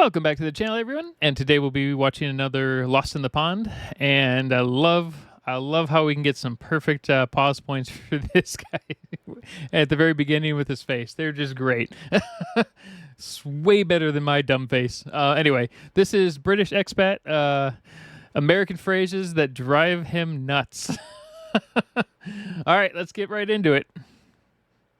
Welcome back to the channel, everyone. And today we'll be watching another Lost in the Pond. And I love how we can get some perfect pause points for this guy at the very beginning with his face. They're just great. It's way better than my dumb face. Anyway, this is British Expat, American phrases that drive him nuts. All right, let's get right into it.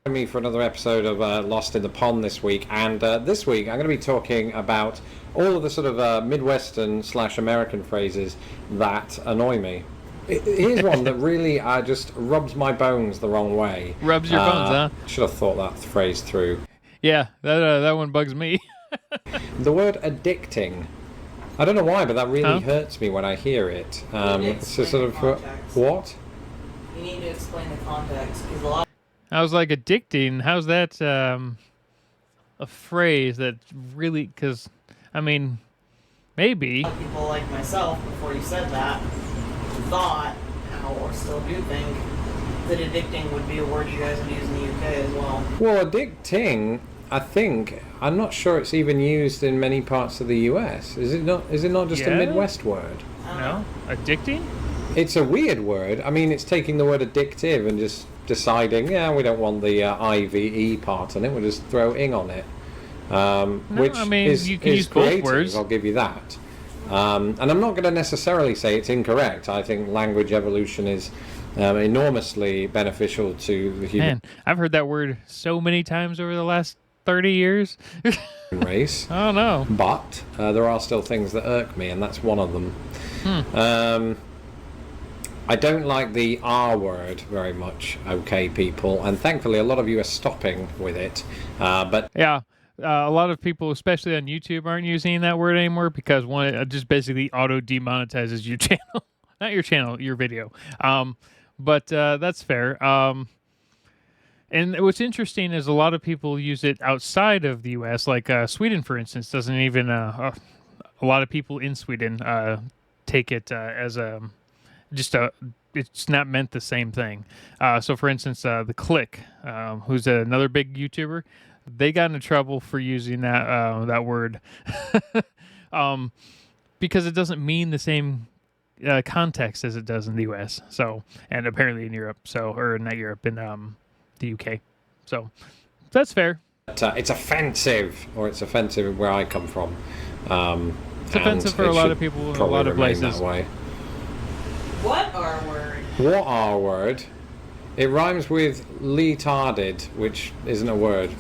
Me for another episode of Lost in the Pond this week, and this week I'm going to be talking about all of the sort of Midwestern / American phrases that annoy me. Here's one that really just rubs my bones the wrong way. Rubs your bones, huh? Should have thought that phrase through. Yeah, that one bugs me. The word addicting. I don't know why, but that really hurts me when I hear it. It's just sort of what? You need to explain the context, because a lot. I was like, addicting. How's that a phrase that really? Because I mean, maybe People like myself, before you said that, thought, or still do think, that addicting would be a word you guys would use in the UK as well. Well, addicting, I'm not sure it's even used in many parts of the US. Is it not? Is it not just a Midwest word? No, addicting. It's a weird word. I mean, it's taking the word addictive and just deciding, yeah, we don't want the IVE part on it. We'll just throw ing on it. Which I mean, is, you can use both creative, words. I'll give you that. And I'm not going to necessarily say it's incorrect. I think language evolution is enormously beneficial to the human I've heard that word so many times over the last 30 years. race. Oh, no. But there are still things that irk me, and that's one of them. I don't like the R word very much, okay, people, and thankfully a lot of you are stopping with it. But yeah, a lot of people, especially on YouTube, aren't using that word anymore because one, it just basically auto demonetizes your channel, not your channel, your video. But that's fair. And what's interesting is a lot of people use it outside of the U.S., like Sweden, for instance, doesn't even. A lot of people in Sweden take it as a. It's not meant the same thing. So, for instance, the Click, who's another big YouTuber, they got into trouble for using that word because it doesn't mean the same context as it does in the U.S. So, and apparently in Europe. So, or not Europe, in the UK. So, that's fair. It's offensive, or it's offensive where I come from. It's offensive for a lot of people in a lot of places. That way. What R word? What R word? It rhymes with retarded, which isn't a word.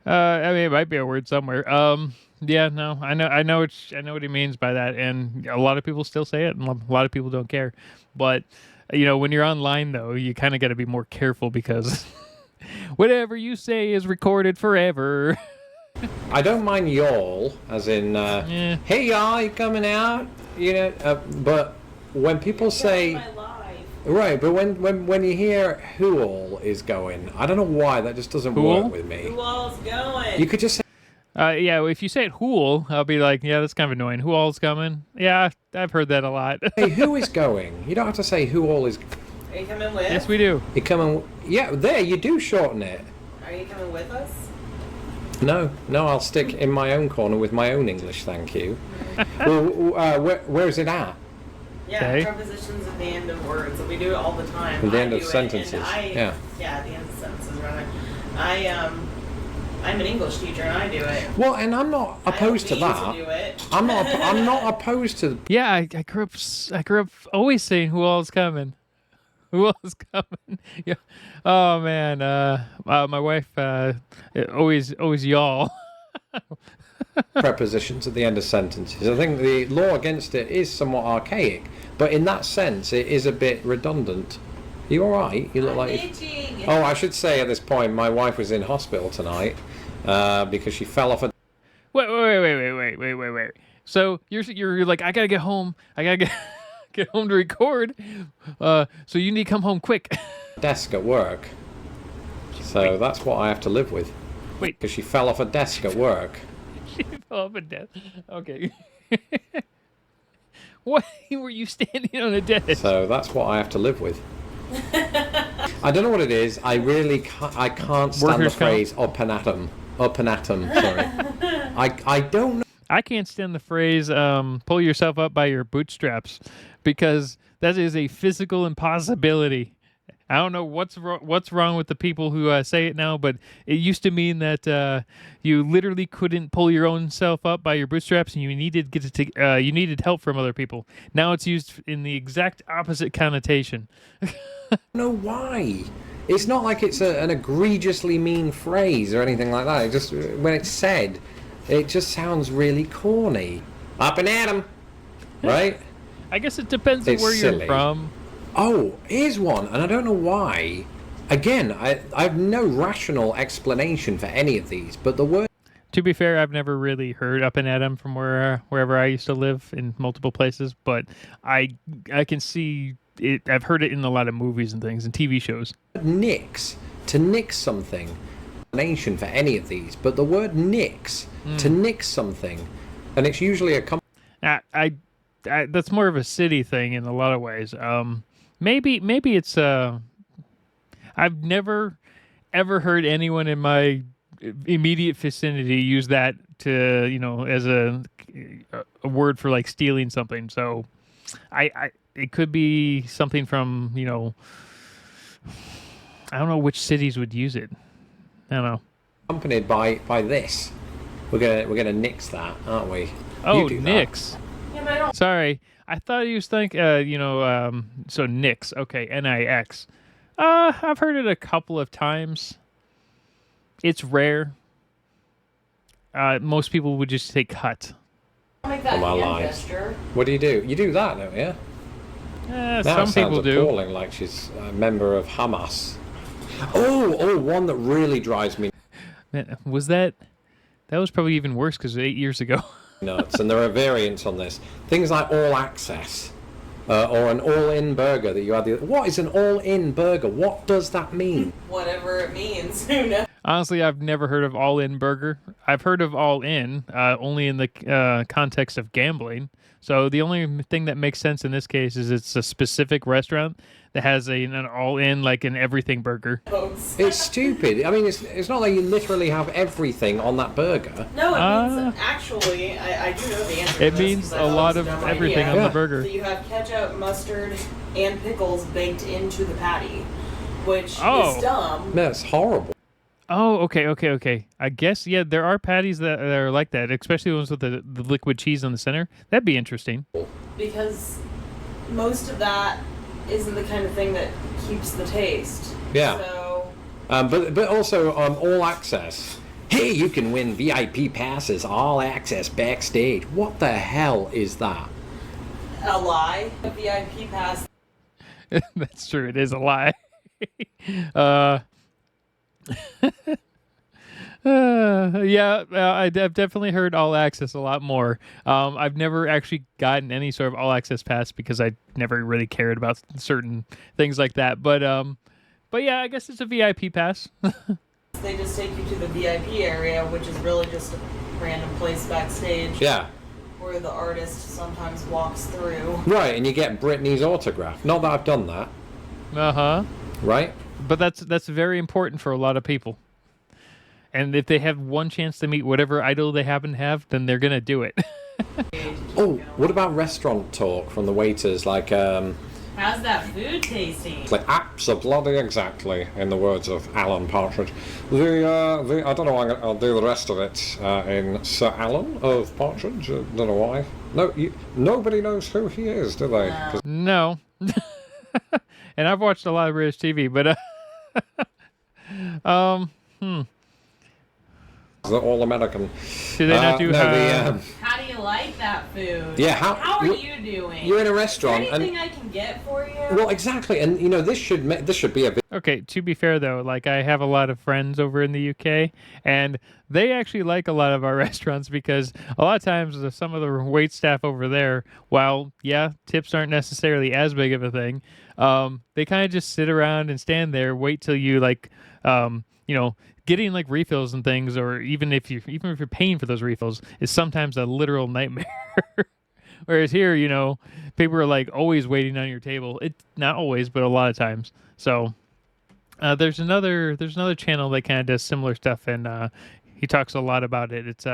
I mean, it might be a word somewhere. Yeah, no, I know what he means by that, and a lot of people still say it, and a lot of people don't care. But you know, when you're online, though, you kind of got to be more careful because whatever you say is recorded forever. I don't mind y'all, as in, hey y'all, you coming out? You know, but when people say, right, but when you hear who all is going, I don't know why that just doesn't work with me. Who all's going? You could just say, yeah, if you say it who'll, I'll be like, yeah, that's kind of annoying. Who all's coming? Yeah, I've heard that a lot. hey, who is going? You don't have to say who all is. Are you coming with? Yes, we do. You coming? Yeah, there you do shorten it. Are you coming with us? No, I'll stick in my own corner with my own English, thank you. Well, where is it at? Yeah, prepositions at the end of words. We do it all the time. At the end of sentences. Yeah, at the end of sentences, rather. I'm an English teacher and I do it. Well, and I'm not opposed to that. To do it. I'm not opposed to. Yeah, I grew up always saying who all's coming. Who else coming? Yeah. Oh man, my wife always y'all. Prepositions at the end of sentences. I think the law against it is somewhat archaic, but in that sense, it is a bit redundant. You all right? You look like. Oh, I should say at this point, my wife was in hospital tonight because she fell off a. Wait. So you're like, I gotta get home. I gotta get home to record. So you need to come home quick. Desk at work. So that's what I have to live with. Wait, because she fell off a desk at work. She fell off a desk. Okay. Why were you standing on a desk? So that's what I have to live with. I don't know what it is. I really can't stand the phrase up and atom. Sorry. I don't know. I can't stand the phrase "pull yourself up by your bootstraps" because that is a physical impossibility. I don't know what's wrong with the people who say it now, but it used to mean that you literally couldn't pull your own self up by your bootstraps, and you needed you needed help from other people. Now it's used in the exact opposite connotation. I don't know why. It's not like it's an egregiously mean phrase or anything like that. It just, when it's said, it just sounds really corny. Up and at 'em, right? I guess it depends on It's where silly. you're from. Oh, here's one, and I don't know why. Again, I have no rational explanation for any of these, but the word... To be fair, I've never really heard "up and at 'em" from wherever I used to live in multiple places, but I can see it. I've heard it in a lot of movies and things and TV shows. nix, to nix something, explanation for any of these, but the word nix, to nix something, and it's usually a... I that's more of a city thing in a lot of ways. Maybe it's I've never ever heard anyone in my immediate vicinity use that to, you know, as a word for like stealing something. So I it could be something from, you know, I don't know which cities would use it. I don't know. Accompanied by this. We're gonna nix that, aren't we? Oh, You do that. nix. Yeah, but I don't. Sorry, I thought he was so nix. Okay, nix. I've heard it a couple of times. It's rare. Most people would just say cut. Make that Oh, my hand lies. gesture. What do? You do that, don't you? Now Some it sounds people do. appalling, like she's a member of Hamas. Oh, one that really drives me Man, was that? That was probably even worse because 8 years ago. nuts, and there are variants on this. Things like all access, or an all-in burger that you had. What is an all-in burger? What does that mean? Whatever it means. Who knows? Honestly, I've never heard of All In Burger. I've heard of All In only in the context of gambling. So the only thing that makes sense in this case is it's a specific restaurant that has an all-in, like an everything burger. Folks. It's stupid. I mean, it's not like you literally have everything on that burger. No, it means actually. I do know the answer. to It this means because I a thought lot it of was a dumb everything idea. on the Yeah. burger. So you have ketchup, mustard, and pickles baked into the patty, which Oh. is dumb. That's horrible. Oh, okay. I guess, yeah, there are patties that are like that, especially ones with the liquid cheese on the center. That'd be interesting. Because most of that isn't the kind of thing that keeps the taste. Yeah. So But also all access. Hey, you can win VIP passes, all access backstage. What the hell is that? a lie. A VIP pass. That's true. It is a lie. I've definitely heard all access a lot more. I've never actually gotten any sort of all access pass because I never really cared about certain things like that. But yeah, I guess it's a VIP pass. They just take you to the VIP area, which is really just a random place backstage Yeah. where the artist sometimes walks through. Right, and you get Britney's autograph. Not that I've done that, Uh-huh. right? But that's very important for a lot of people. And if they have one chance to meet whatever idol they happen to have, then they're gonna do it. Oh, what about restaurant talk from the waiters? Like, How's that food tasting? like bloody exactly, in the words of Alan Partridge. The I don't know. I'll do the rest of it in Sir Alan of Partridge. Don't know why. No, nobody knows who he is, do they? 'Cause No. And I've watched a lot of British TV, but they're all American. do they not do no, How do you like that food? Yeah, How are you- you doing? you're in a Is there restaurant anything and I can get for you? well, exactly, and you know this should be a Okay, to be fair though, like I have a lot of friends over in the UK, and they actually like a lot of our restaurants because a lot of times some of the wait staff over there, while yeah, tips aren't necessarily as big of a thing, they kind of just sit around and stand there, wait till you like, getting like refills and things, or even if you're paying for those refills, is sometimes a literal nightmare. Whereas here, people are like always waiting on your table. It not always, but a lot of times. So. There's another channel that kind of does similar stuff, and he talks a lot about it. It's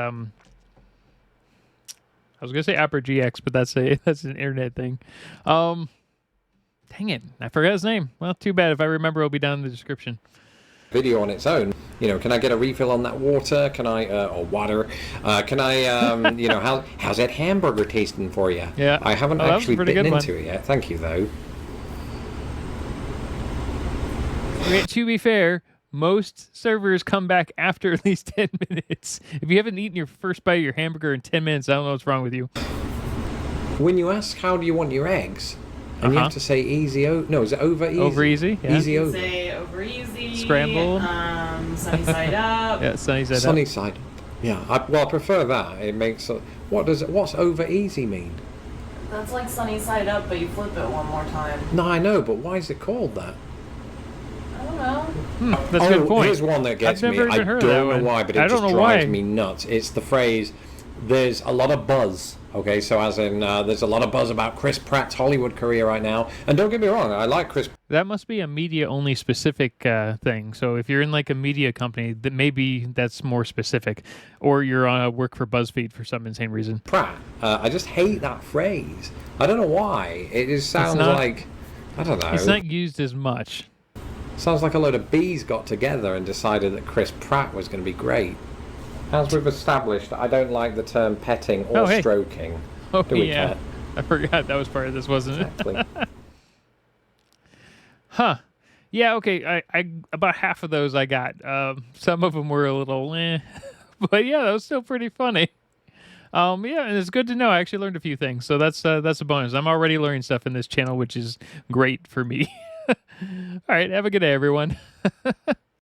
I was gonna say Opera GX, but that's an internet thing. Dang it, I forgot his name. Well, too bad. If I remember, it'll be down in the description. Video on its own. You know, can I get a refill on that water? Can I, or water? Can I, you know, how's that hamburger tasting for you? Yeah. I haven't that was a actually pretty bitten good into it yet. Thank you, though. Okay, to be fair, most servers come back after at least 10 minutes. If you haven't eaten your first bite of your hamburger in 10 minutes, I don't know what's wrong with you. When you ask how do you want your eggs, and you have to say easy no, is it over easy? Over easy, yeah. Easy over. Say over easy. Scramble. Sunny side up. Yeah, sunny side Sunny up. side. Yeah, I prefer that. It makes what's over easy mean? That's like sunny side up, but you flip it one more time. No, I know, but why is it called that? I don't know. That's a good point. Here's one that gets I've me. never I even heard don't of that know one. why, but I it don't just know drives why. me nuts. It's the phrase, there's a lot of buzz. Okay, so as in, there's a lot of buzz about Chris Pratt's Hollywood career right now. And don't get me wrong, I like Chris. That must be a media-only specific thing. So if you're in like a media company, that maybe that's more specific, or you're on work for BuzzFeed for some insane reason. Pratt. I just hate that phrase. I don't know why. It just sounds like, I don't know. It's not used as much. Sounds like a load of bees got together and decided that Chris Pratt was going to be great. As we've established, I don't like the term petting or stroking. Oh, Do we, yeah. Kat? I forgot that was part of this, wasn't it? Exactly. Huh. Yeah, okay. I about half of those I got. Some of them were a little but yeah, that was still pretty funny. Yeah, and it's good to know. I actually learned a few things, so that's a bonus. I'm already learning stuff in this channel, which is great for me. All right, have a good day, everyone.